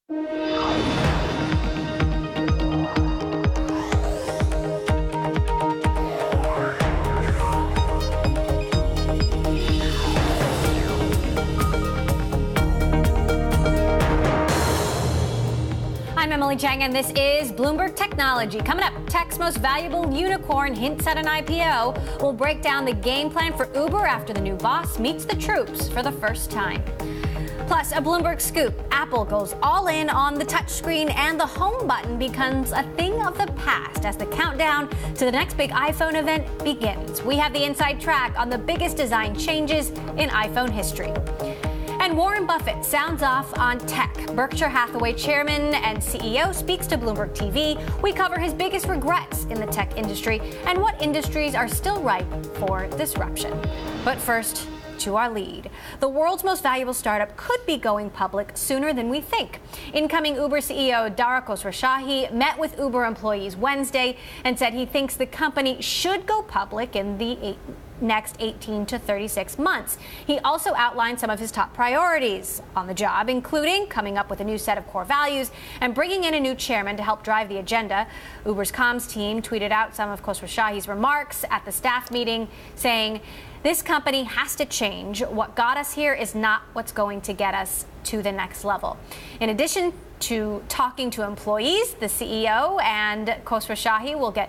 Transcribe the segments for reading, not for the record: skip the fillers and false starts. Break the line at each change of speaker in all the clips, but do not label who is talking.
I'm Emily Chang, and this is Bloomberg Technology. Coming up, tech's most valuable unicorn hints at an IPO. We'll break down the game plan for Uber after the new boss meets the troops for the first time. Plus, a Bloomberg scoop. Apple goes all in on the touchscreen, and the home button becomes a thing of the past as the countdown to the next big iPhone event begins. We have the inside track on the biggest design changes in iPhone history. And Warren Buffett sounds off on tech. Berkshire Hathaway chairman and CEO speaks to Bloomberg TV. We cover his biggest regrets in the tech industry and what industries are still ripe for disruption. But first, to our lead. The world's most valuable startup could be going public sooner than we think. Incoming Uber CEO Dara Khosrowshahi met with Uber employees Wednesday and said he thinks the company should go public in the next 18 to 36 months. He also outlined some of his top priorities on the job, including coming up with a new set of core values and bringing in a new chairman to help drive the agenda. Uber's comms team tweeted out some of Khosrowshahi's remarks at the staff meeting, saying, "This company has to change. What got us here is not what's going to get us to the next level." In addition to talking to employees, the CEO and Khosrowshahi will he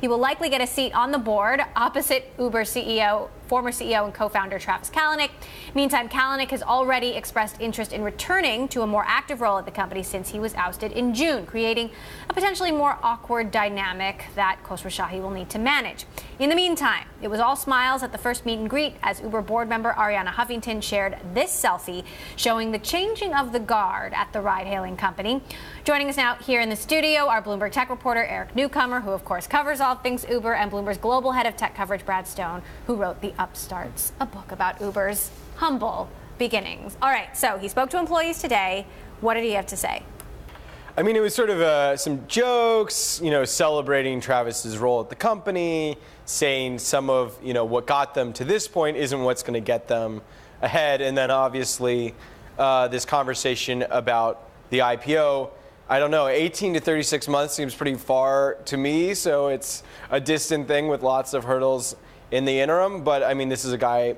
will likely get a seat on the board opposite Uber CEO, former CEO and co-founder Travis Kalanick. Meantime, Kalanick has already expressed interest in returning to a more active role at the company since he was ousted in June, creating a potentially more awkward dynamic that Khosrowshahi will need to manage. In the meantime, it was all smiles at the first meet and greet as Uber board member Arianna Huffington shared this selfie showing the changing of the guard at the ride-hailing company. Joining us now here in the studio, our Bloomberg tech reporter Eric Newcomer, who of course covers all things Uber, and Bloomberg's global head of tech coverage Brad Stone, who wrote The Upstarts, a book about Uber's humble beginnings. All right, so he spoke to employees today. What did he have to say?
I mean, it was sort of some jokes, celebrating Travis's role at the company, saying some of, what got them to this point isn't what's going to get them ahead. And then obviously this conversation about the IPO. I don't know, 18 to 36 months seems pretty far to me, so it's a distant thing with lots of hurdles in the interim. But I mean, this is a guy,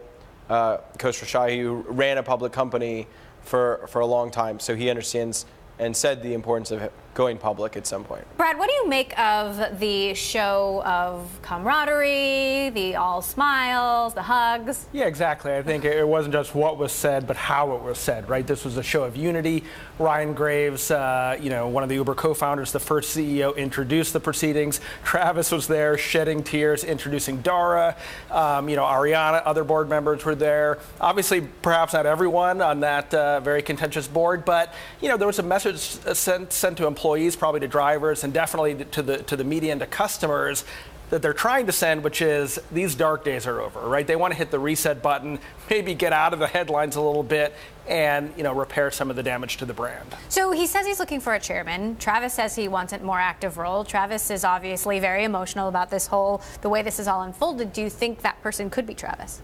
Khosrowshahi, who ran a public company for a long time, so he understands and said the importance of going public at some point.
Brad, what do you make of the show of camaraderie, the all smiles, the hugs?
Yeah, exactly. I think it wasn't just what was said, but how it was said, right? This was a show of unity. Ryan Graves, one of the Uber co-founders, the first CEO, introduced the proceedings. Travis was there shedding tears, introducing Dara. Arianna, other board members were there. Obviously, perhaps not everyone on that very contentious board, but, there was a message sent to employees, probably to drivers, and definitely to the media and to customers that they're trying to send, which is these dark days are over, right? They want to hit the reset button, maybe get out of the headlines a little bit, and repair some of the damage to the brand.
So he says he's looking for a chairman. Travis says he wants a more active role. Travis is obviously very emotional about the way this is all unfolded. Do you think that person could be Travis?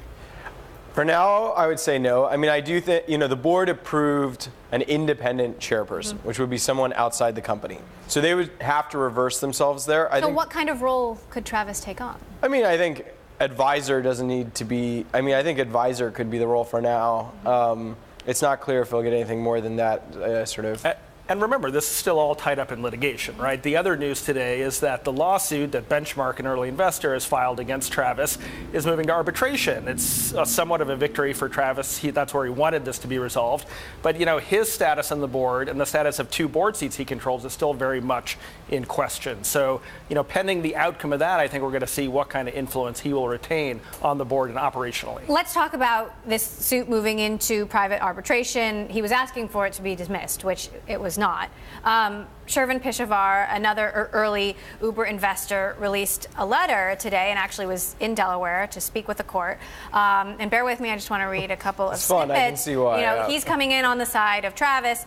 For now, I would say no. I mean, I do think, the board approved an independent chairperson, which would be someone outside the company. So they would have to reverse themselves there.
What kind of role could Travis take on?
I mean, I think advisor doesn't need to be, I think advisor could be the role for now. It's not clear if he'll get anything more than that sort of.
And remember, this is still all tied up in litigation, right? The other news today is that the lawsuit that Benchmark, an early investor, has filed against Travis is moving to arbitration. It's somewhat of a victory for Travis. That's where he wanted this to be resolved. But, his status on the board and the status of 2 board seats he controls is still very much in question. So, pending the outcome of that, I think we're going to see what kind of influence he will retain on the board and operationally.
Let's talk about this suit moving into private arbitration. He was asking for it to be dismissed, which it was not. Shervin Pishavar, another early Uber investor, released a letter today and actually was in Delaware to speak with the court. And bear with me, I just want to read a couple of snippets.
Fun. I can see why.
He's coming in on the side of Travis,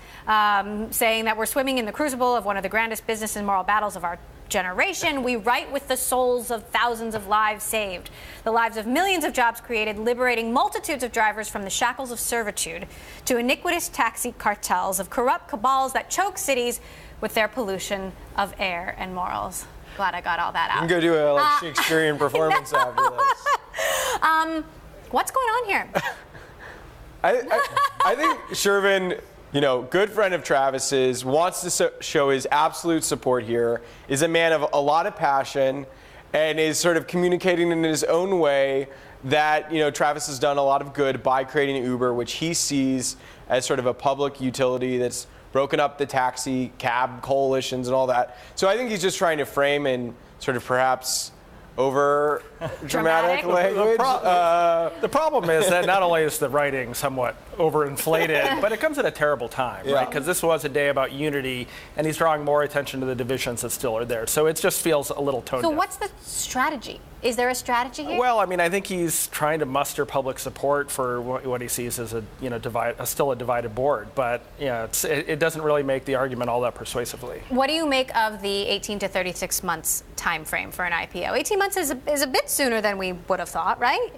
saying that we're swimming in the crucible of one of the grandest business and moral battles of our generation. We write with the souls of thousands of lives saved, the lives of millions of jobs created, liberating multitudes of drivers from the shackles of servitude to iniquitous taxi cartels of corrupt cabals that choke cities with their pollution of air and morals. Glad I got all that out.
You can go do a Shakespearean performance after this.
What's going on here?
I think Shervin, good friend of Travis's, wants to show his absolute support here, is a man of a lot of passion, and is sort of communicating in his own way that, Travis has done a lot of good by creating Uber, which he sees as sort of a public utility that's broken up the taxi cab coalitions and all that. So I think he's just trying to frame in sort of perhaps over dramatic language.
The problem is that not only is the writing somewhat overinflated, but it comes at a terrible time, right? Because this was a day about unity, and he's drawing more attention to the divisions that still are there. So it just feels a little tone deaf.
So what's the strategy? Is there a strategy here?
Well, I think he's trying to muster public support for what he sees as still a divided board. But it doesn't really make the argument all that persuasively.
What do you make of the 18 to 36 months time frame for an IPO? 18 months is a bit sooner than we would have thought, right?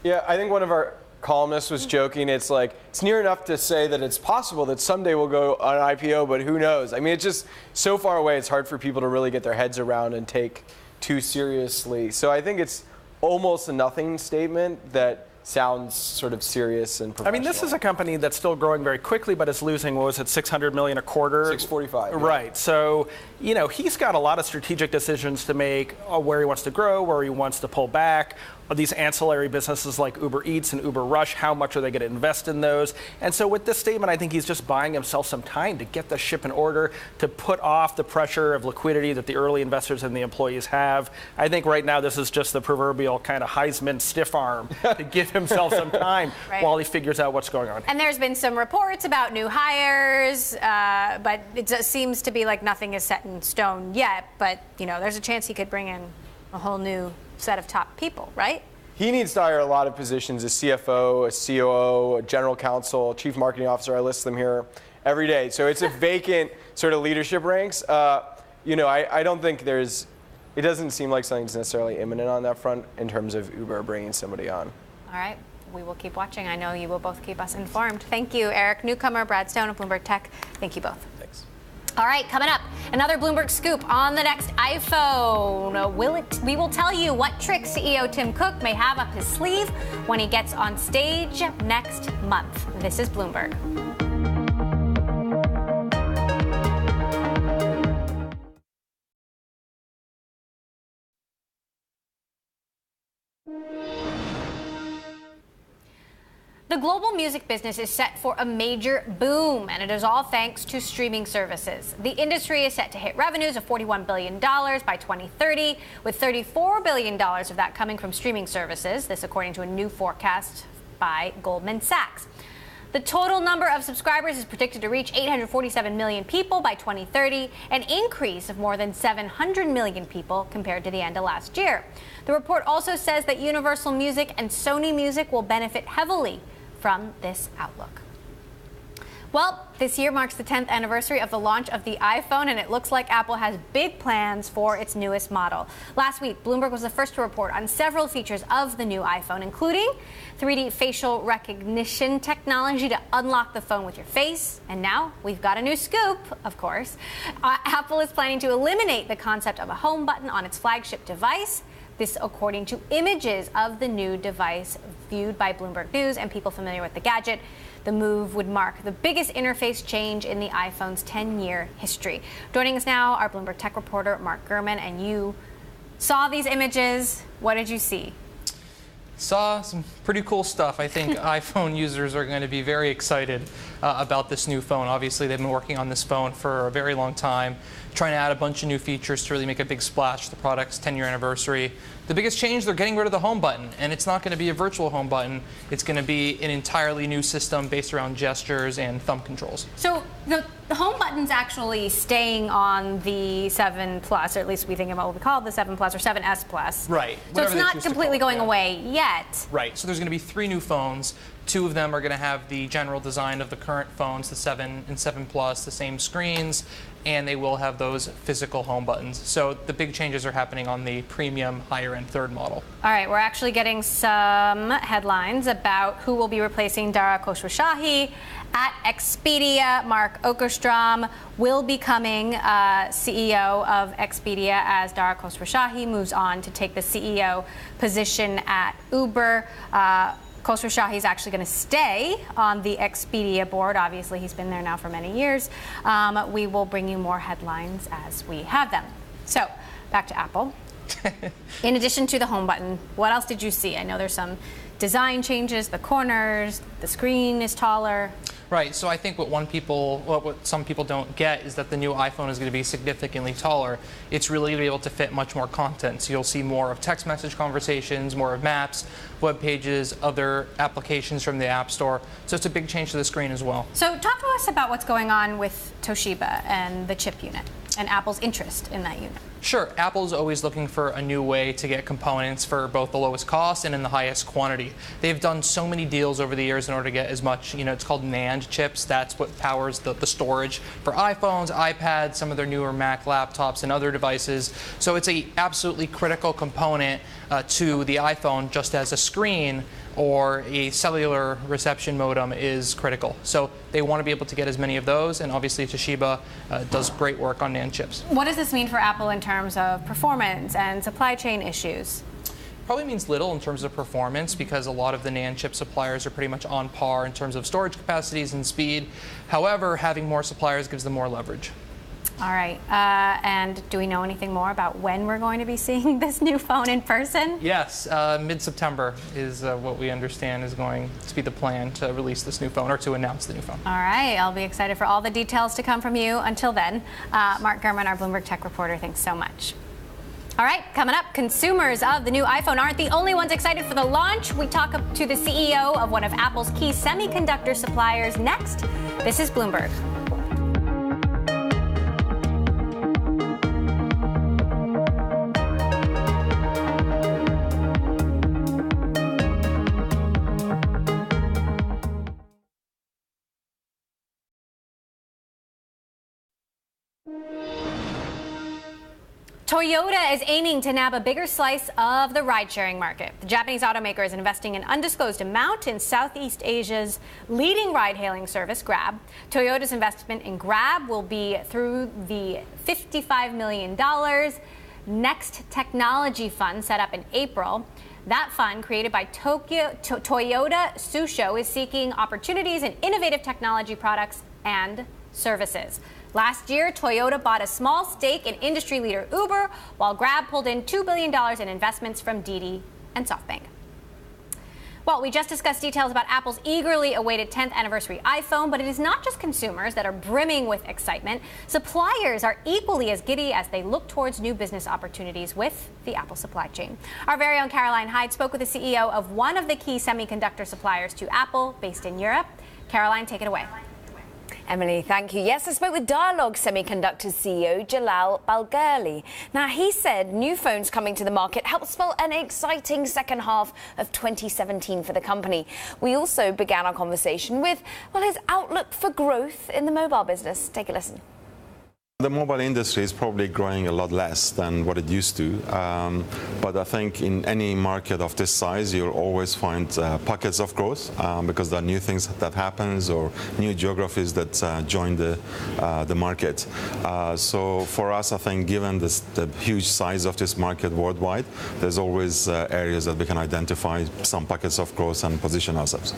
Yeah, I think one of our columnists was joking. It's like, it's near enough to say that it's possible that someday we'll go on an IPO, but who knows? It's just so far away, it's hard for people to really get their heads around and take too seriously. So I think it's almost a nothing statement that sounds sort of serious and professional.
This is a company that's still growing very quickly, but is losing, what was it, $600 million a quarter?
645. Yeah.
Right. So, he's got a lot of strategic decisions to make, where he wants to grow, where he wants to pull back. These ancillary businesses like Uber Eats and Uber Rush, how much are they going to invest in those? And so with this statement, I think he's just buying himself some time to get the ship in order, to put off the pressure of liquidity that the early investors and the employees have. I think right now this is just the proverbial kind of Heisman stiff arm to give himself some time while he figures out what's going on.
And there's been some reports about new hires, but it seems to be like nothing is set in stone yet. But, there's a chance he could bring in a whole new set of top people, right?
He needs to hire a lot of positions: a CFO, a COO, a general counsel, chief marketing officer. I list them here every day. So it's a vacant sort of leadership ranks. I don't think it doesn't seem like something's necessarily imminent on that front in terms of Uber bringing somebody on.
All right. We will keep watching. I know you will both keep us informed. Thank you, Eric Newcomer, Brad Stone of Bloomberg Tech. Thank you both.
Thanks.
All right, coming up, another Bloomberg scoop on the next iPhone. We will tell you what tricks CEO Tim Cook may have up his sleeve when he gets on stage next month. This is Bloomberg. The global music business is set for a major boom, and it is all thanks to streaming services. The industry is set to hit revenues of $41 billion by 2030, with $34 billion of that coming from streaming services, this according to a new forecast by Goldman Sachs. The total number of subscribers is predicted to reach 847 million people by 2030, an increase of more than 700 million people compared to the end of last year. The report also says that Universal Music and Sony Music will benefit heavily from this outlook. Well, this year marks the 10th anniversary of the launch of the iPhone, and it looks like Apple has big plans for its newest model. Last week, Bloomberg was the first to report on several features of the new iPhone, including 3D facial recognition technology to unlock the phone with your face. And now we've got a new scoop, of course. Apple is planning to eliminate the concept of a home button on its flagship device. This according to images of the new device viewed by Bloomberg News and people familiar with the gadget. The move would mark the biggest interface change in the iPhone's 10-year history. Joining us now, our Bloomberg Tech reporter, Mark Gurman, and you saw these images. What did you see?
Saw some pretty cool stuff. I think iPhone users are going to be very excited about this new phone. Obviously, they've been working on this phone for a very long time, trying to add a bunch of new features to really make a big splash to the product's 10-year anniversary. The biggest change, they're getting rid of the home button, and it's not going to be a virtual home button. It's going to be an entirely new system based around gestures and thumb controls.
So the home button's actually staying on the 7 Plus, or at least we think about what we call the 7 Plus or 7S Plus.
Right.
So it's not completely going away yet.
Right. So there's going to be 3 new phones. 2 of them are going to have the general design of the current phones, the 7 and 7 Plus, the same screens, and they will have those physical home buttons. So the big changes are happening on the premium, higher-end third model.
All right, we're actually getting some headlines about who will be replacing Dara Khosrowshahi at Expedia. Mark Okerstrom will be becoming CEO of Expedia as Dara Khosrowshahi moves on to take the CEO position at Uber. Khosrowshahi is actually going to stay on the Expedia board. Obviously, he's been there now for many years. We will bring you more headlines as we have them. So, back to Apple. In addition to the home button, what else did you see? I know there's some design changes, the corners, the screen is taller.
Right, so I think what some people don't get is that the new iPhone is going to be significantly taller. It's really going to be able to fit much more content. So you'll see more of text message conversations, more of maps, web pages, other applications from the App Store. So it's a big change to the screen as well.
So talk to us about what's going on with Toshiba and the chip unit and Apple's interest in that unit.
Sure, Apple's always looking for a new way to get components for both the lowest cost and in the highest quantity. They've done so many deals over the years in order to get as much, it's called NAND chips. That's what powers the storage for iPhones, iPads, some of their newer Mac laptops and other devices. So it's a absolutely critical component to the iPhone, just as a screen or a cellular reception modem is critical. So they want to be able to get as many of those, and obviously Toshiba does great work on NAND chips.
What does this mean for Apple in terms of performance and supply chain issues?
Probably means little in terms of performance, because a lot of the NAND chip suppliers are pretty much on par in terms of storage capacities and speed. However, having more suppliers gives them more leverage.
All right, and do we know anything more about when we're going to be seeing this new phone in person?
Yes, mid-September is what we understand is going to be the plan to release this new phone, or to announce the new phone.
All right, I'll be excited for all the details to come from you. Until then, Mark Gurman, our Bloomberg Tech reporter, thanks so much. All right, coming up, consumers of the new iPhone aren't the only ones excited for the launch. We talk to the CEO of one of Apple's key semiconductor suppliers next. This is Bloomberg. Toyota is aiming to nab a bigger slice of the ride-sharing market. The Japanese automaker is investing an undisclosed amount in Southeast Asia's leading ride-hailing service, Grab. Toyota's investment in Grab will be through the $55 million Next Technology Fund set up in April. That fund, created by Toyota Tsusho, is seeking opportunities in innovative technology products and services. Last year, Toyota bought a small stake in industry leader Uber, while Grab pulled in $2 billion in investments from Didi and SoftBank. Well, we just discussed details about Apple's eagerly awaited 10th anniversary iPhone, but it is not just consumers that are brimming with excitement. Suppliers are equally as giddy as they look towards new business opportunities with the Apple supply chain. Our very own Caroline Hyde spoke with the CEO of one of the key semiconductor suppliers to Apple, based in Europe. Caroline, take it away.
Emily, thank you. Yes, I spoke with Dialog Semiconductors CEO Jalal Balghali. Now, he said new phones coming to the market helped spell an exciting second half of 2017 for the company. We also began our conversation with, well, his outlook for growth in the mobile business. Take a listen.
The mobile industry is probably growing a lot less than what it used to, but I think in any market of this size, you'll always find pockets of growth because there are new things that happens or new geographies that join the market. So for us, I think given the huge size of this market worldwide, there's always areas that we can identify some pockets of growth and position ourselves.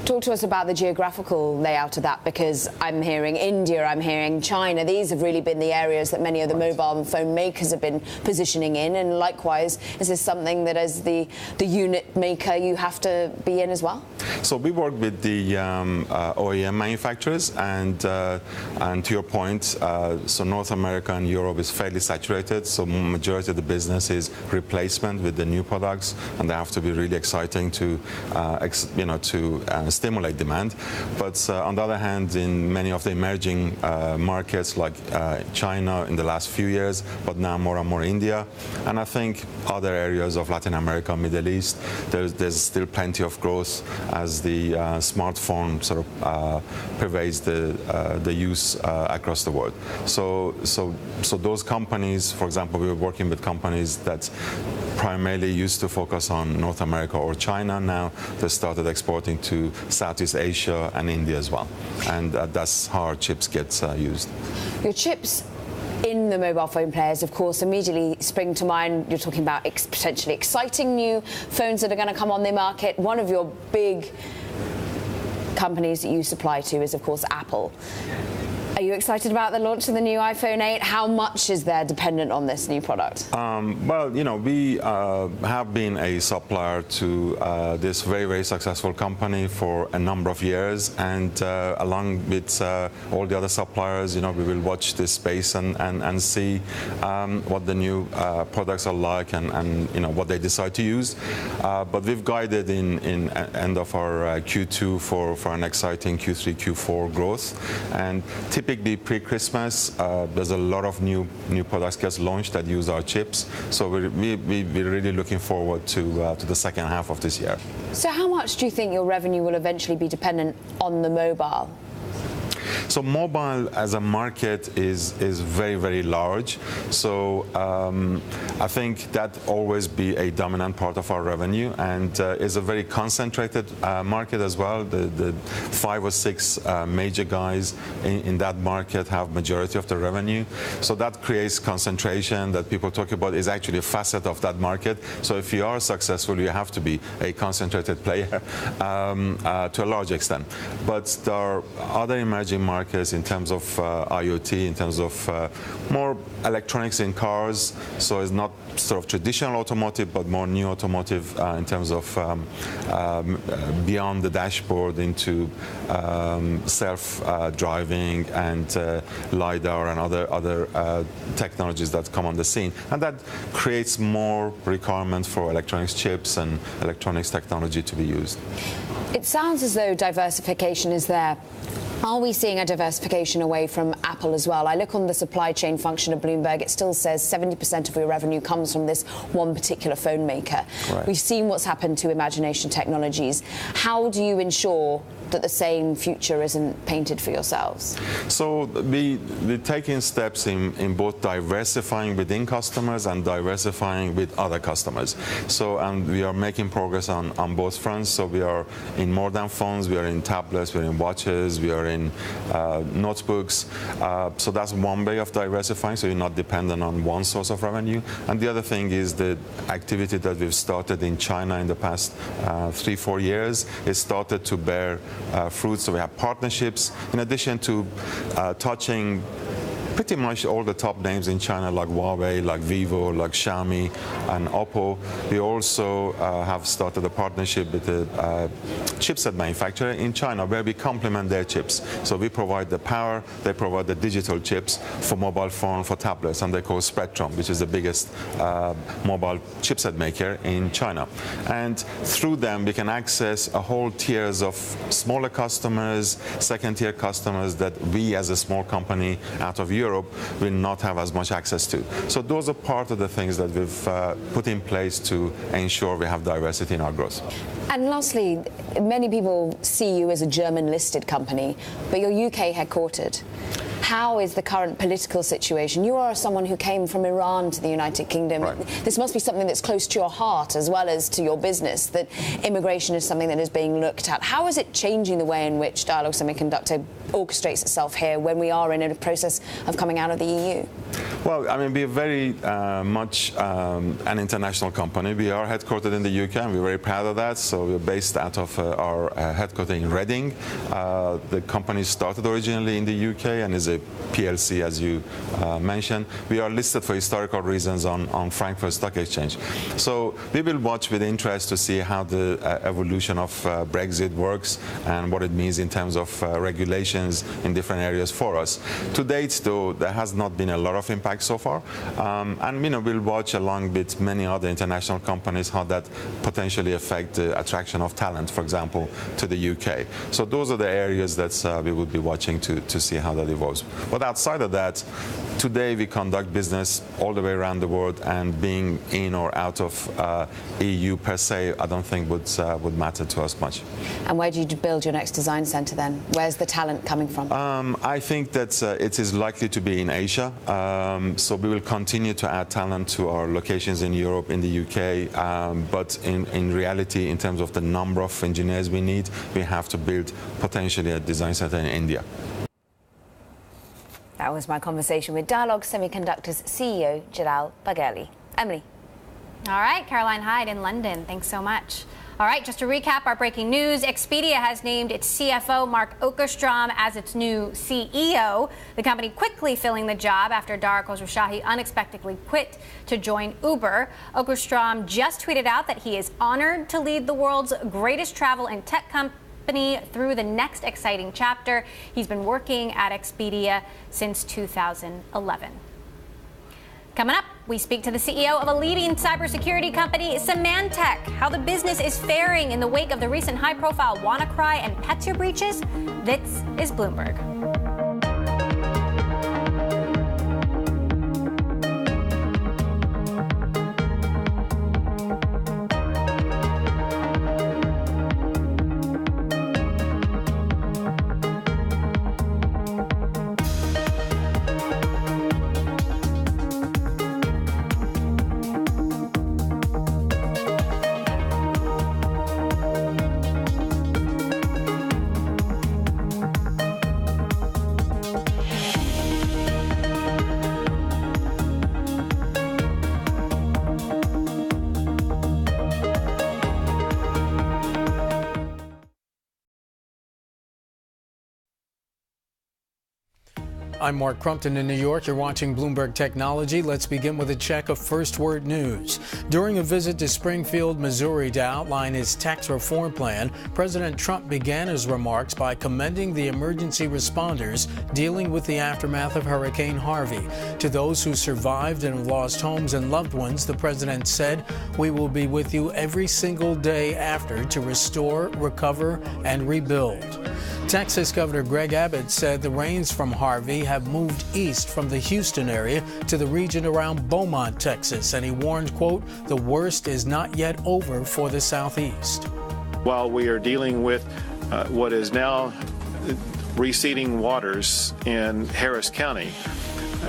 Talk to us about the geographical layout of that, because I'm hearing India, I'm hearing China. These have really been the areas that many of the mobile phone makers have been positioning in, and likewise, is this something that as the unit maker you have to be in as well?
So we work with the OEM manufacturers, and to your point, so North America and Europe is fairly saturated, so majority of the business is replacement with the new products, and they have to be really exciting to stimulate demand. But on the other hand, in many of the emerging markets like China in the last few years, but now more and more India, and I think other areas of Latin America, Middle East, there's still plenty of growth as the smartphone sort of pervades the use across the world. So those companies, for example, we were working with companies that primarily used to focus on North America or China. Now they started exporting to Southeast Asia and India as well. And that's how our chips get used.
Your chips in the mobile phone players, of course, immediately spring to mind. You're talking about potentially exciting new phones that are going to come on the market. One of your big companies that you supply to is, of course, Apple. Are you excited about the launch of the new iPhone 8? How much is there dependent on this new product?
Well, you know, we have been a supplier to this very, very successful company for a number of years, and along with all the other suppliers, you know, we will watch this space and see what the new products are like and you know what they decide to use. But we've guided in end of our Q2 for an exciting Q3, Q4 growth, and typically pre-Christmas, there's a lot of new products get launched that use our chips. So we're really looking forward to the second half of this year.
So how much do you think your revenue will eventually be dependent on the mobile?
So mobile as a market is very, very large. So I think that always be a dominant part of our revenue, and is a very concentrated market as well. The 5 or 6 major guys in that market have majority of the revenue. So that creates concentration that people talk about is actually a facet of that market. So if you are successful, you have to be a concentrated player to a large extent. But there are other emerging markets in terms of IoT, in terms of more electronics in cars. So it's not sort of traditional automotive, but more new automotive in terms of beyond the dashboard into self-driving and LiDAR and other technologies that come on the scene. And that creates more requirements for electronics chips and electronics technology to be used.
It sounds as though diversification is there. Are we seeing a diversification away from Apple as well? I look on the supply chain function of Bloomberg. It still says 70% of your revenue comes from this one particular phone maker. Right. We've seen what's happened to Imagination Technologies. How do you ensure that the same future isn't painted for yourselves? So we're taking steps in both diversifying within customers and diversifying with other customers. So and we are making progress on both fronts. So we are in more than phones, we are in tablets, we are in watches, we are in notebooks. So that's one way of diversifying, so you're not dependent on one source of revenue. And the other thing is the activity that we've started in China in the past 3-4 years. It started to bear fruit. So we have partnerships in addition to touching pretty much all the top names in China, like Huawei, like Vivo, like Xiaomi, and Oppo. We also have started a partnership with a chipset manufacturer in China where we complement their chips. So we provide the power, they provide the digital chips for mobile phone, for tablets, and they call Spectrum, which is the biggest mobile chipset maker in China. And through them, we can access a whole tiers of smaller customers, second-tier customers that we as a small company out of Europe will not have as much access to. So those are part of the things that we've put in place to ensure we have diversity in our growth. And lastly, many people see you as a German-listed company, but you're UK headquartered. How is the current political situation? You are someone who came from Iran to the United Kingdom. Right. This must be something that's close to your heart as well as to your business, that immigration is something that is being looked at. How is it changing the way in which Dialog Semiconductor orchestrates itself here when we are in a process of coming out of the EU?
Well, I mean, we're very much an international company. We are headquartered in the UK, and we're very proud of that. So we're based out of our headquarters in Reading. The company started originally in the UK and is a PLC, as you mentioned. We are listed for historical reasons on Frankfurt Stock Exchange. So we will watch with interest to see how the evolution of Brexit works and what it means in terms of regulations in different areas for us. To date, though, there has not been a lot of impact so far. And we'll watch along with many other international companies how that potentially affect the attraction of talent, for example, to the UK. So those are the areas that we would be watching to see how that evolves. But outside of that, today we conduct business all the way around the world, and being in or out of EU per se, I don't think would matter to us much.
And where do you build your next design center then? Where's the talent coming from?
I think that it is likely to be in Asia. So we will continue to add talent to our locations in Europe, in the UK. But in reality, in terms of the number of engineers we need, we have to build potentially a design center in India.
That was my conversation with Dialog Semiconductor's CEO, Jalal Bagherli. Emily.
All right, Caroline Hyde in London. Thanks so much. All right, just to recap our breaking news, Expedia has named its CFO, Mark Okerstrom, as its new CEO. The company quickly filling the job after Dara Khosrowshahi unexpectedly quit to join Uber. Okerstrom just tweeted out that he is honored to lead the world's greatest travel and tech company through the next exciting chapter. He's been working at Expedia since 2011. Coming up, we speak to the CEO of a leading cybersecurity company, Symantec, how the business is faring in the wake of the recent high-profile WannaCry and Petya breaches. This is Bloomberg.
I'm Mark Crumpton in New York. You're watching Bloomberg Technology. Let's begin with a check of First Word News. During a visit to Springfield, Missouri to outline his tax reform plan, President Trump began his remarks by commending the emergency responders dealing with the aftermath of Hurricane Harvey. To those who survived and have lost homes and loved ones, the president said, "We will be with you every single day after to restore, recover, and rebuild." Texas Governor Greg Abbott said the rains from Harvey have moved east from the Houston area to the region around Beaumont, Texas, and he warned, quote, "The worst is not yet over for the Southeast."
While we are dealing with what is now receding waters in Harris County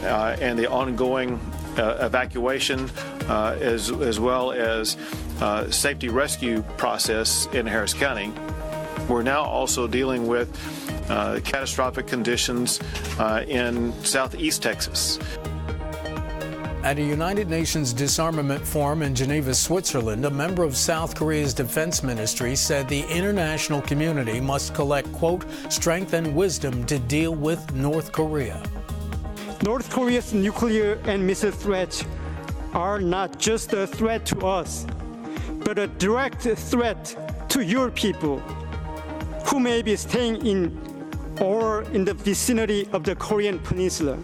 and the ongoing evacuation as well as safety rescue process in Harris County, we're now also dealing with catastrophic conditions in southeast Texas.
At a United Nations disarmament forum in Geneva, Switzerland, a member of South Korea's defense ministry said the international community must collect, quote, "strength and wisdom to deal with North Korea."
North Korea's nuclear and missile threats are not just a threat to us, but a direct threat to your people who may be staying in or in the vicinity of the Korean Peninsula.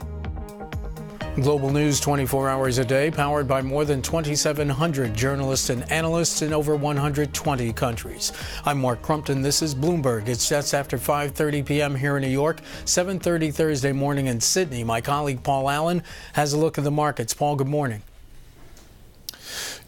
Global news 24 hours a day, powered by more than 2,700 journalists and analysts in over 120 countries. I'm Mark Crumpton. This is Bloomberg. It's just after 5:30 p.m. here in New York, 7:30 Thursday morning in Sydney. My colleague Paul Allen has a look at the markets. Paul, good morning.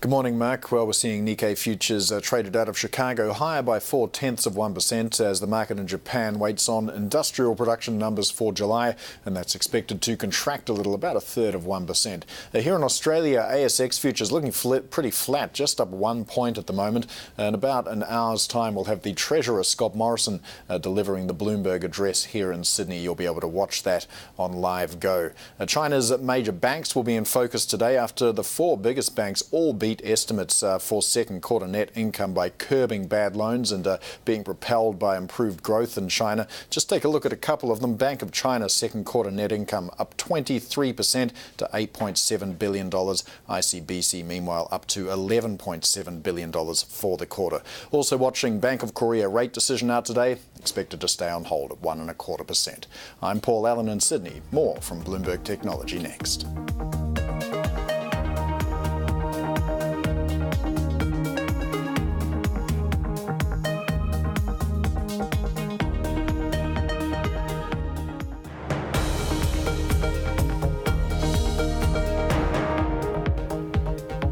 Good morning, Mark. Well, we're seeing Nikkei futures traded out of Chicago higher by 0.4% as the market in Japan waits on industrial production numbers for July, and that's expected to contract a little, about 1/3%. Here in Australia, ASX futures looking pretty flat, just up 1 point at the moment. In about an hour's time, we'll have the Treasurer, Scott Morrison, delivering the Bloomberg address here in Sydney. You'll be able to watch that on Live Go. China's major banks will be in focus today after the four biggest banks all beat estimates for second quarter net income by curbing bad loans and being propelled by improved growth in China. Just take a look at a couple of them. Bank of China's second quarter net income up 23% to $8.7 billion. ICBC, meanwhile, up to $11.7 billion for the quarter. Also watching Bank of Korea rate decision out today, expected to stay on hold at 1.25%. I'm Paul Allen in Sydney. More from Bloomberg Technology next.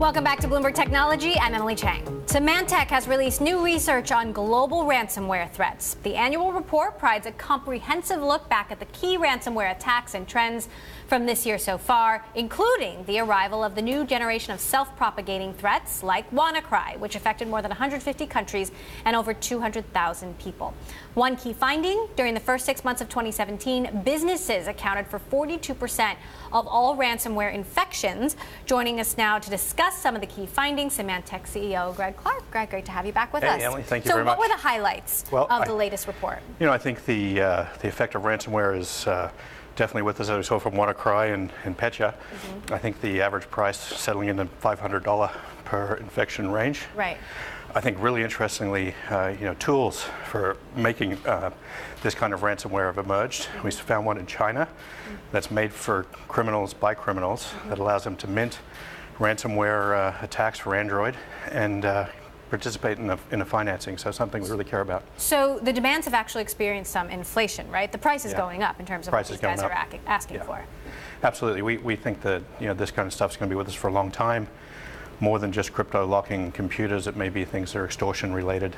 Welcome back to Bloomberg Technology. I'm Emily Chang. Symantec has released new research on global ransomware threats. The annual report provides a comprehensive look back at the key ransomware attacks and trends from this year so far, including the arrival of the new generation of self-propagating threats like WannaCry, which affected more than 150 countries and over 200,000 people. One key finding, during the first 6 months of 2017, businesses accounted for 42% of all ransomware infections. Joining us now to discuss some of the key findings, Symantec CEO Greg Clark. Greg, great to have you back with us.
Emily, thank you very much.
So what were the highlights of the latest report?
I think the effect of ransomware is definitely with us, as we saw from WannaCry and Petya. I think the average price settling in the $500 per infection range.
Right.
I think really interestingly, tools for making this kind of ransomware have emerged. We found one in China that's made for criminals by criminals that allows them to mint ransomware attacks for Android and participate in the financing, so something we really care about.
So the demands have actually experienced some inflation, right? The price is going up in terms of what these guys are asking for.
Absolutely. We think that this kind of stuff is going to be with us for a long time. More than just crypto locking computers, it may be things that are extortion related,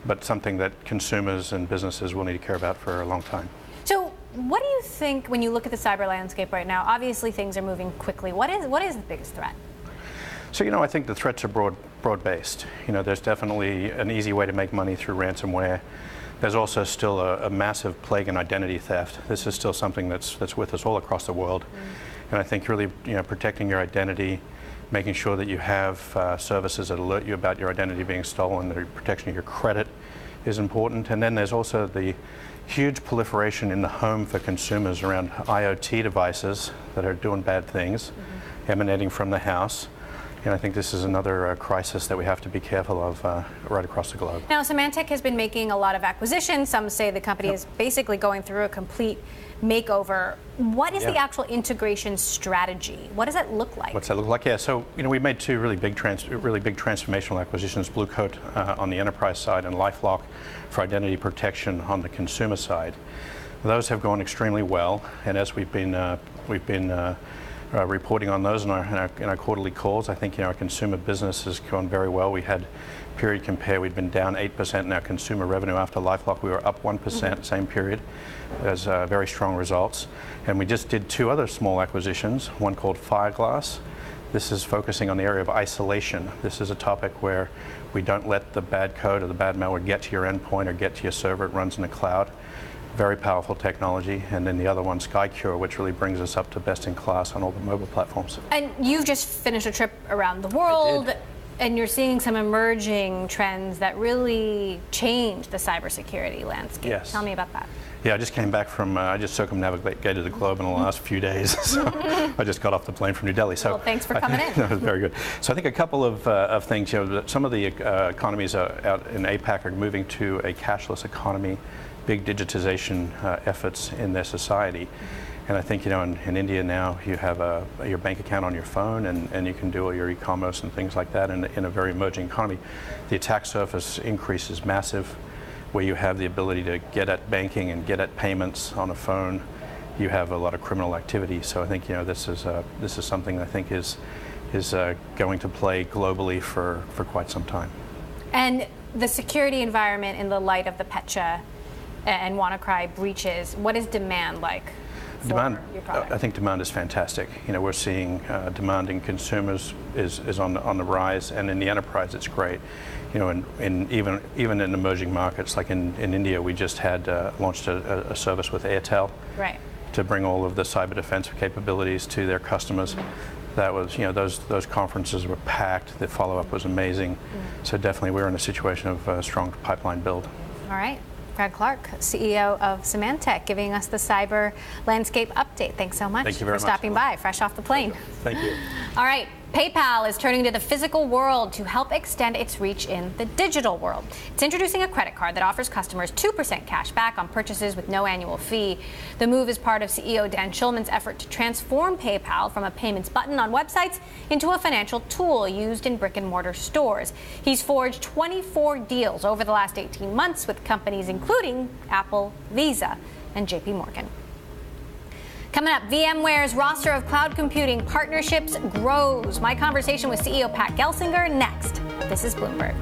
but something that consumers and businesses will need to care about for a long time.
So what do you think when you look at the cyber landscape right now? Obviously things are moving quickly. What is the biggest threat?
So, I think the threats are broad-based. There's definitely an easy way to make money through ransomware. There's also still a massive plague in identity theft. This is still something that's with us all across the world. And I think really, protecting your identity, making sure that you have services that alert you about your identity being stolen, the protection of your credit is important. And then there's also the huge proliferation in the home for consumers around IoT devices that are doing bad things, emanating from the house. And I think this is another crisis that we have to be careful of right across the globe.
Now, Symantec has been making a lot of acquisitions. Some say the company is basically going through a complete makeover. What is the actual integration strategy? What does that look like?
What's that look like? Yeah, so we made two really big transformational acquisitions: Blue Coat on the enterprise side and LifeLock for identity protection on the consumer side. Those have gone extremely well, and as we've been reporting on those in our quarterly calls, I think our consumer business has gone very well. We had period compare, we'd been down 8% in our consumer revenue. After LifeLock, we were up 1% same period. There's very strong results. And we just did two other small acquisitions, one called Fireglass. This is focusing on the area of isolation. This is a topic where we don't let the bad code or the bad malware get to your endpoint or get to your server. It runs in the cloud. Very powerful technology. And then the other one, SkyCure, which really brings us up to best in class on all the mobile platforms.
And you've just finished a trip around the world, and you're seeing some emerging trends that really change the cybersecurity landscape.
Yes.
Tell me about that.
Yeah, I just came back from, I just circumnavigated the globe in the last few days. So I just got off the plane from New Delhi. So
well, thanks for coming in.
That was very good. So I think a couple of things, some of the economies out in APAC are moving to a cashless economy, big digitization efforts in their society. And I think, in India now, you have your bank account on your phone, and you can do all your e-commerce and things like that in a very emerging economy. The attack surface increase is massive, where you have the ability to get at banking and get at payments on a phone. You have a lot of criminal activity. So I think, this is something I think is going to play globally for quite some time.
And the security environment in the light of the Petya and WannaCry breaches, what is demand like?
Demand, I think demand is fantastic. We're seeing demand in consumers is on the rise, and in the enterprise it's great. And even in emerging markets like in India, we just had launched a service with Airtel to bring all of the cyber defense capabilities to their customers. That was, those conferences were packed. The follow-up was amazing. So definitely we're in a situation of strong pipeline build.
All right. Greg Clark, CEO of Symantec, giving us the cyber landscape update. Thanks so much for stopping by, fresh off the plane.
Thank you.
All right. PayPal is turning to the physical world to help extend its reach in the digital world. It's introducing a credit card that offers customers 2% cash back on purchases with no annual fee. The move is part of CEO Dan Schulman's effort to transform PayPal from a payments button on websites into a financial tool used in brick-and-mortar stores. He's forged 24 deals over the last 18 months with companies including Apple, Visa, and JP Morgan. Coming up, VMware's roster of cloud computing partnerships grows. My conversation with CEO Pat Gelsinger next. This is Bloomberg.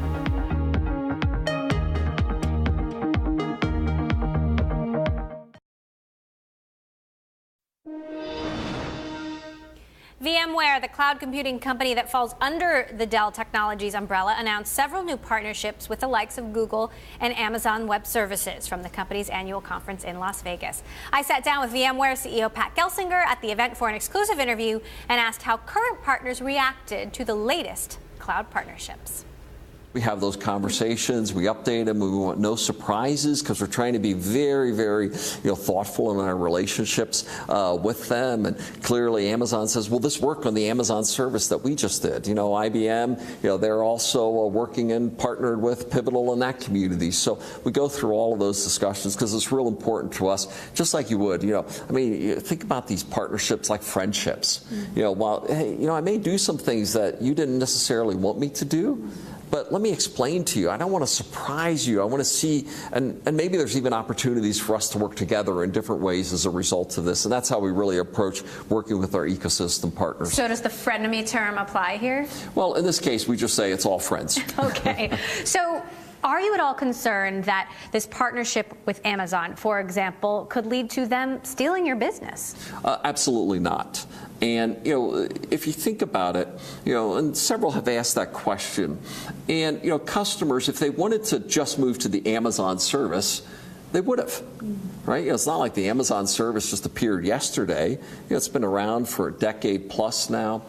VMware, the cloud computing company that falls under the Dell Technologies umbrella, announced several new partnerships with the likes of Google and Amazon Web Services from the company's annual conference in Las Vegas. I sat down with VMware CEO Pat Gelsinger at the event for an exclusive interview and asked how current partners reacted to the latest cloud partnerships.
We have those conversations, we update them, we want no surprises because we're trying to be very, very thoughtful in our relationships with them. And clearly Amazon says, will this work on the Amazon service that we just did? IBM, they're also working and partnered with Pivotal in that community. So we go through all of those discussions because it's real important to us, just like you would. Think about these partnerships like friendships. Mm-hmm. I may do some things that you didn't necessarily want me to do, but let me explain to you. I don't want to surprise you. I want to see, and maybe there's even opportunities for us to work together in different ways as a result of this. And that's how we really approach working with our ecosystem partners.
So does the frenemy term apply here?
Well, in this case, we just say it's all friends.
Okay. So are you at all concerned that this partnership with Amazon, for example, could lead to them stealing your business?
Absolutely not. And, if you think about it, and several have asked that question, and, customers, if they wanted to just move to the Amazon service, they would have, right? It's not like the Amazon service just appeared yesterday. It's been around for a decade plus now.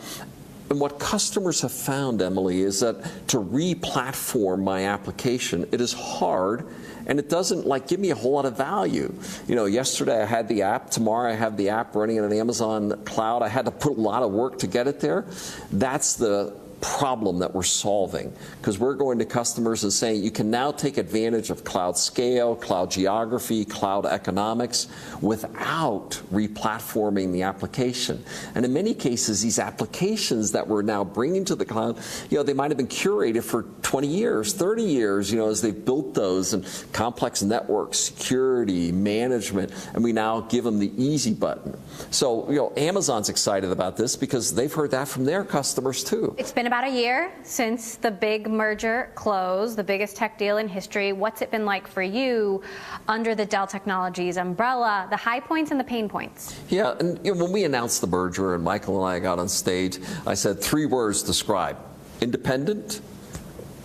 And what customers have found, Emily, is that to re-platform my application, it is hard, and it doesn't give me a whole lot of value. Yesterday I had the app, tomorrow I have the app running in an Amazon cloud. I had to put a lot of work to get it there. That's the problem that we're solving, because we're going to customers and saying you can now take advantage of cloud scale, cloud geography, cloud economics without re-platforming the application. And in many cases, these applications that we're now bringing to the cloud, they might have been curated for 20 years, 30 years, as they've built those, and complex networks, security, management, and we now give them the easy button. So, Amazon's excited about this because they've heard that from their customers too.
It's been about a year since the big merger closed, the biggest tech deal in history. What's it been like for you under the Dell Technologies umbrella, the high points and the pain points? Yeah,
and when we announced the merger and Michael and I got on stage, I said 3 words to describe: independent,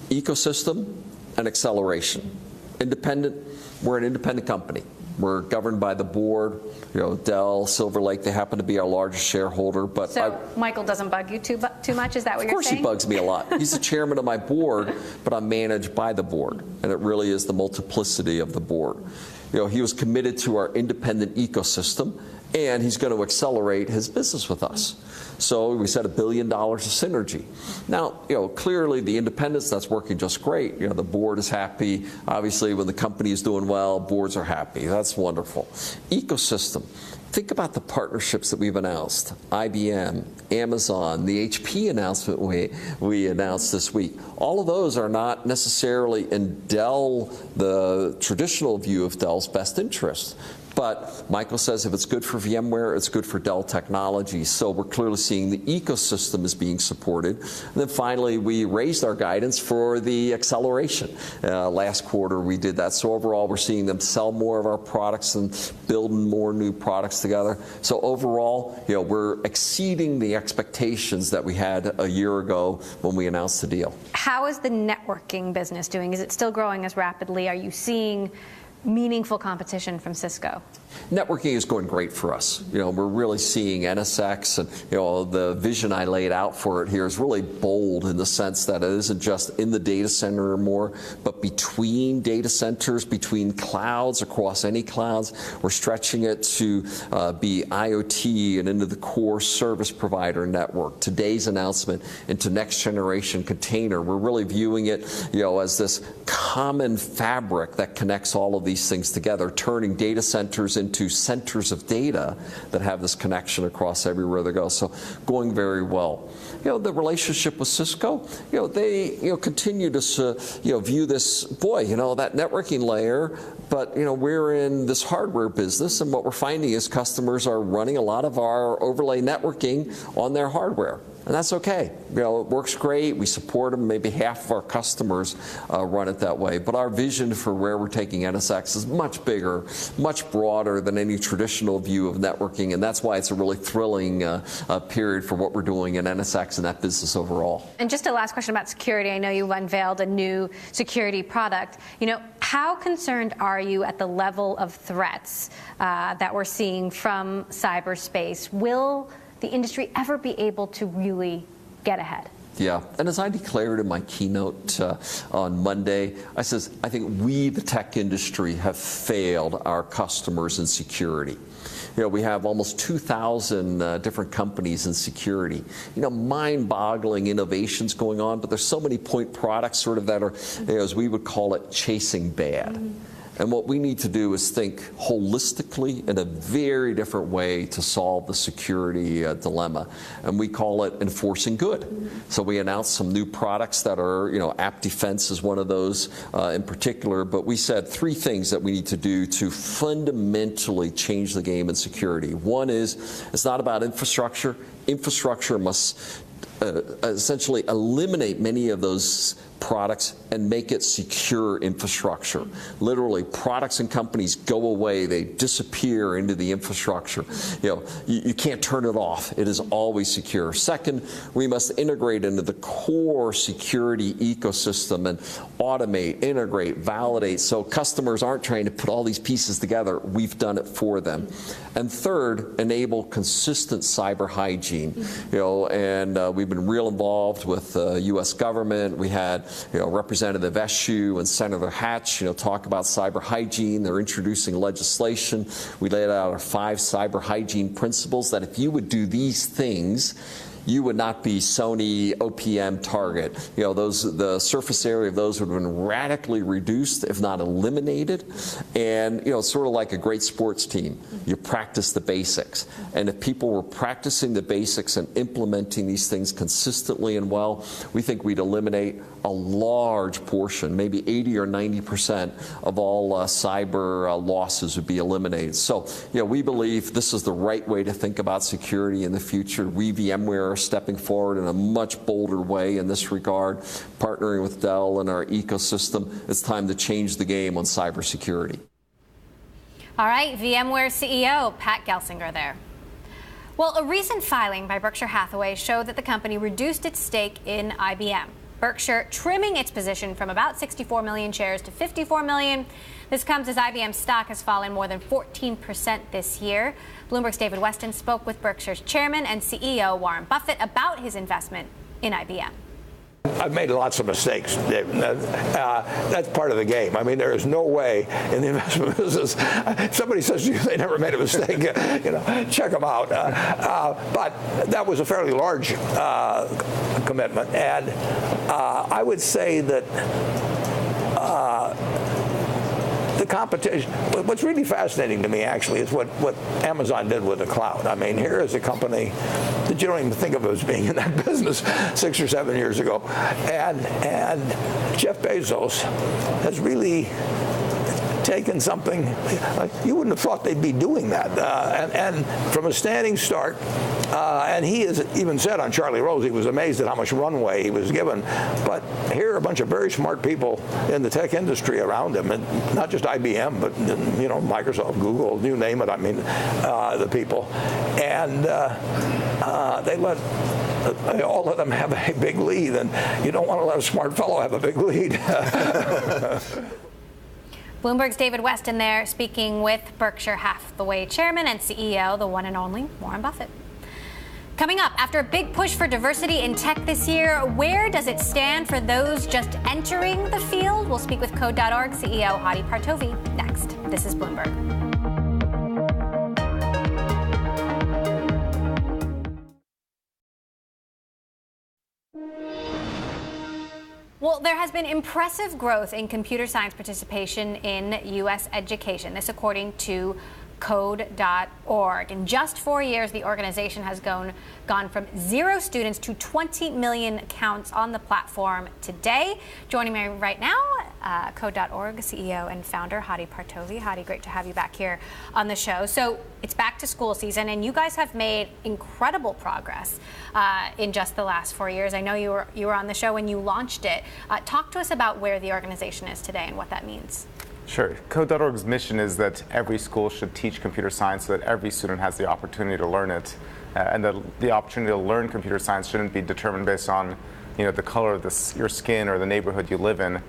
ecosystem, and acceleration. Independent, we're an independent company. We're governed by the board. Dell, Silver Lake, they happen to be our largest shareholder. But
Michael doesn't bug you too much? Is that what you're saying? Of course he bugs
me a lot. He's the chairman of my board, but I'm managed by the board. And it really is the multiplicity of the board. He was committed to our independent ecosystem, and he's going to accelerate his business with us. So we said $1 billion of synergy. Now, clearly the independence, that's working just great. The board is happy. Obviously, when the company is doing well, boards are happy. That's wonderful. Ecosystem. Think about the partnerships that we've announced. IBM, Amazon, the HP announcement we announced this week. All of those are not necessarily in Dell, the traditional view of Dell's best interest. But Michael says if it's good for VMware, it's good for Dell Technologies. So we're clearly seeing the ecosystem is being supported. And then finally, we raised our guidance for the acceleration. Last quarter, we did that. So overall, we're seeing them sell more of our products and building more new products together. So overall, we're exceeding the expectations that we had a year ago when we announced the deal.
How is the networking business doing? Is it still growing as rapidly? Are you seeing meaningful competition from Cisco?
Networking is going great for us. We're really seeing NSX, and the vision I laid out for it here is really bold in the sense that it isn't just in the data center or more, but between data centers, between clouds, across any clouds. We're stretching it to be IoT and into the core service provider network. Today's announcement into next generation container. We're really viewing it, as this common fabric that connects all of these things together, turning data centers into centers of data that have this connection across everywhere they go. So going very well. The relationship with Cisco, they continue to view this, that networking layer, but we're in this hardware business, and what we're finding is customers are running a lot of our overlay networking on their hardware. And that's okay. It works great. We support them. Maybe half of our customers run it that way. But our vision for where we're taking NSX is much bigger, much broader than any traditional view of networking. And that's why it's a really thrilling period for what we're doing in NSX and that business overall.
And just a last question about security. I know you've unveiled a new security product. How concerned are you at the level of threats that we're seeing from cyberspace? Will the industry ever be able to really get ahead?
Yeah, and as I declared in my keynote on Monday, I think we, the tech industry, have failed our customers in security. We have almost 2,000 different companies in security. Mind-boggling innovations going on, but there's so many point products sort of that are, as we would call it, chasing bad. And what we need to do is think holistically in a very different way to solve the security dilemma. And we call it enforcing good. So we announced some new products that are, app defense is one of those in particular. But we said 3 things that we need to do to fundamentally change the game in security. One is, it's not about infrastructure. Infrastructure must essentially eliminate many of those products and make it secure infrastructure. Literally, products and companies go away, they disappear into the infrastructure. You can't turn it off. It is always secure. Second, we must integrate into the core security ecosystem and automate, integrate, validate, so customers aren't trying to put all these pieces together. We've done it for them. And third, enable consistent cyber hygiene. And we've been real involved with the U.S. government. We had Representative Eshoo and Senator Hatch, talk about cyber hygiene. They're introducing legislation. We laid out our 5 cyber hygiene principles that if you would do these things, you would not be Sony OPM Target. The surface area of those would have been radically reduced, if not eliminated. And it's sort of like a great sports team. You practice the basics. And if people were practicing the basics and implementing these things consistently and well, we think we'd eliminate a large portion, maybe 80 or 90% of all cyber losses would be eliminated. So, we believe this is the right way to think about security in the future. We, VMware, are stepping forward in a much bolder way in this regard, partnering with Dell and our ecosystem. It's time to change the game on cybersecurity.
All right, VMware CEO Pat Gelsinger there. Well, a recent filing by Berkshire Hathaway showed that the company reduced its stake in IBM. Berkshire trimming its position from about 64 million shares to 54 million. This comes as IBM stock has fallen more than 14% this year. Bloomberg's David Weston spoke with Berkshire's chairman and CEO Warren Buffett about his investment in IBM.
I've made lots of mistakes. That's part of the game. I mean, there is no way in the investment business. Somebody says to you they never made a mistake, check them out. But that was a fairly large commitment, and I would say that the competition. What's really fascinating to me, actually, is what Amazon did with the cloud. I mean, here is a company that you don't even think of as being in that business 6 or 7 years ago, and Jeff Bezos has really taken something, you wouldn't have thought they'd be doing that. And from a standing start, and he has even said on Charlie Rose, he was amazed at how much runway he was given. But here are a bunch of very smart people in the tech industry around him, and not just IBM, but Microsoft, Google, you name it. I mean, the people. And they all let them have a big lead, and you don't want to let a smart fellow have a big lead.
Bloomberg's David Weston there speaking with Berkshire Hathaway chairman and CEO, the one and only Warren Buffett. Coming up, after a big push for diversity in tech this year, where does it stand for those just entering the field? We'll speak with Code.org CEO Hadi Partovi next. This is Bloomberg. Well, there has been impressive growth in computer science participation in U.S. education. This according to Code.org. In just 4 years, the organization has gone from 0 students to 20 million accounts on the platform today. Joining me right now, Code.org CEO and founder Hadi Partovi. Hadi, great to have you back here on the show. So it's back to school season, and you guys have made incredible progress in just the last 4 years. I know you were on the show when you launched it. Talk to us about where the organization is today and what that means.
Sure. Code.org's mission is that every school should teach computer science so that every student has the opportunity to learn it. And the opportunity to learn computer science shouldn't be determined based on the color of your skin or the neighborhood you live in.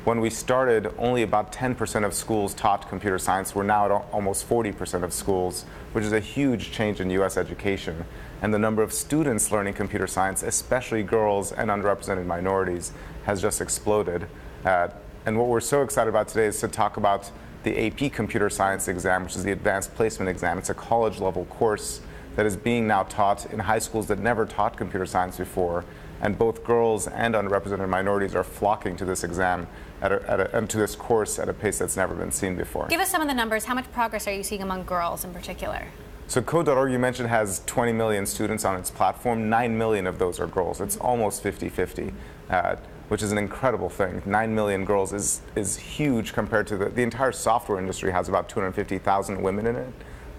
When we started, only about 10% of schools taught computer science. We're now at almost 40% of schools, which is a huge change in U.S. education. And the number of students learning computer science, especially girls and underrepresented minorities, has just exploded. And what we're so excited about today is to talk about the AP Computer Science exam, which is the Advanced Placement exam. It's a college-level course that is being now taught in high schools that never taught computer science before. And both girls and underrepresented minorities are flocking to this exam and to this course at a pace that's never been seen before.
Give us some of the numbers. How much progress are you seeing among girls in particular?
So Code.org, you mentioned, has 20 million students on its platform. 9 million of those are girls. It's almost 50-50. Which is an incredible thing. 9 million girls is huge compared to the entire software industry has about 250,000 women in it.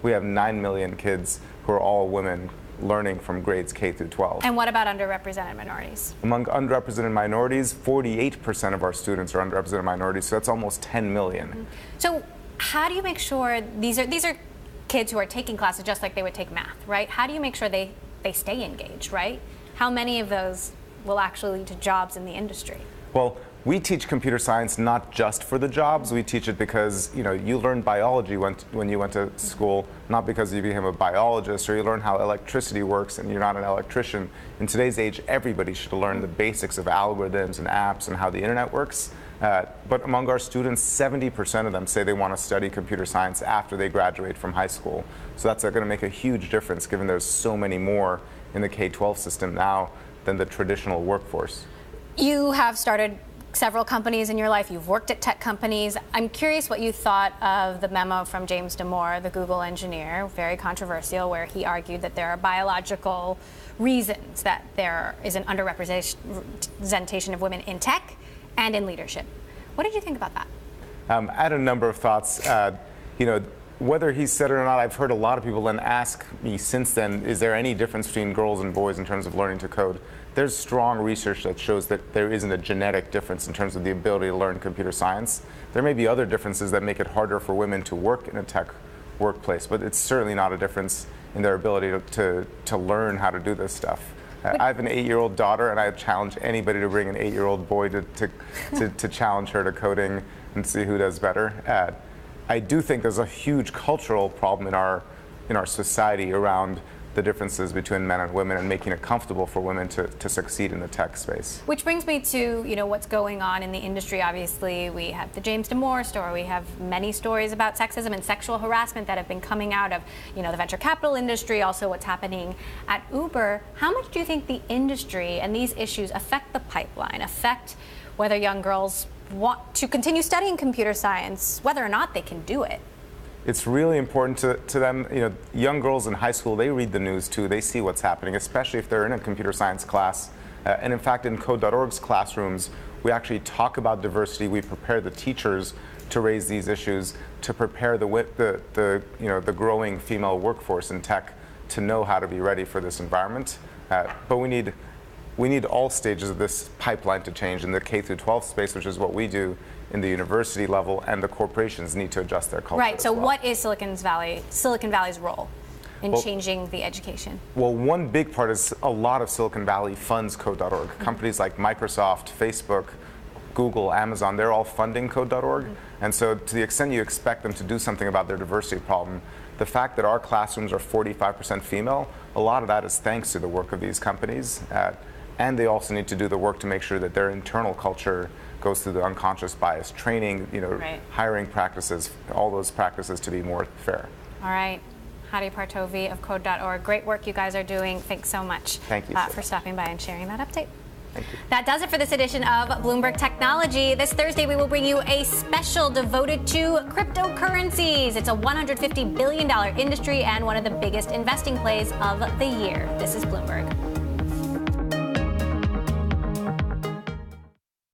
We have 9 million kids who are all women learning from grades K through 12.
And what about underrepresented minorities?
Among underrepresented minorities, 48% of our students are underrepresented minorities, so that's almost 10 million.
Mm-hmm. So how do you make sure these are kids who are taking classes just like they would take math, right? How do you make sure they stay engaged, right? How many of those will actually lead to jobs in the industry?
Well, we teach computer science not just for the jobs. We teach it because you learned biology when you went to school, not because you became a biologist, or you learn how electricity works and you're not an electrician. In today's age, everybody should learn the basics of algorithms and apps and how the internet works. But among our students, 70% of them say they want to study computer science after they graduate from high school. So that's going to make a huge difference, given there's so many more in the K-12 system now than the traditional workforce.
You have started several companies in your life. You've worked at tech companies. I'm curious what you thought of the memo from James Damore, the Google engineer, very controversial, where he argued that there are biological reasons that there is an underrepresentation of women in tech and in leadership. What did you think about that?
I had a number of thoughts. Whether he said it or not, I've heard a lot of people then ask me since then, is there any difference between girls and boys in terms of learning to code? There's strong research that shows that there isn't a genetic difference in terms of the ability to learn computer science. There may be other differences that make it harder for women to work in a tech workplace, but it's certainly not a difference in their ability to learn how to do this stuff. I have an 8-year-old daughter, and I challenge anybody to bring an 8-year-old boy to challenge her to coding and see who does better. I do think there's a huge cultural problem in our society around the differences between men and women and making it comfortable for women to succeed in the tech space.
Which brings me to what's going on in the industry. Obviously, we have the James Damore story. We have many stories about sexism and sexual harassment that have been coming out of the venture capital industry, also what's happening at Uber. How much do you think the industry and these issues affect the pipeline, affect whether young girls want to continue studying computer science, whether or not they can do it?
It's really important to them. Young girls in high school, they read the news too. They see what's happening, especially if they're in a computer science class. And in fact, in Code.org's classrooms, we actually talk about diversity. We prepare the teachers to raise these issues, to prepare the growing female workforce in tech to know how to be ready for this environment. But we need all stages of this pipeline to change. In the K through 12 space, which is what we do in the university level, and the corporations need to adjust their culture.
Right. So
well.
what is Silicon Valley's role in changing the education?
Well, one big part is a lot of Silicon Valley funds Code.org. Mm-hmm. Companies like Microsoft, Facebook, Google, Amazon, they're all funding Code.org. Mm-hmm. And so to the extent you expect them to do something about their diversity problem, the fact that our classrooms are 45% female, a lot of that is thanks to the work of these companies. And they also need to do the work to make sure that their internal culture goes through the unconscious bias training,
right.
Hiring practices, all those practices to be more fair.
All right. Hadi Partovi of Code.org. Great work you guys are doing. Thanks so much
Thank you,
for stopping by and sharing that update. That does it for this edition of Bloomberg Technology. This Thursday, we will bring you a special devoted to cryptocurrencies. It's a $150 billion industry and one of the biggest investing plays of the year. This is Bloomberg.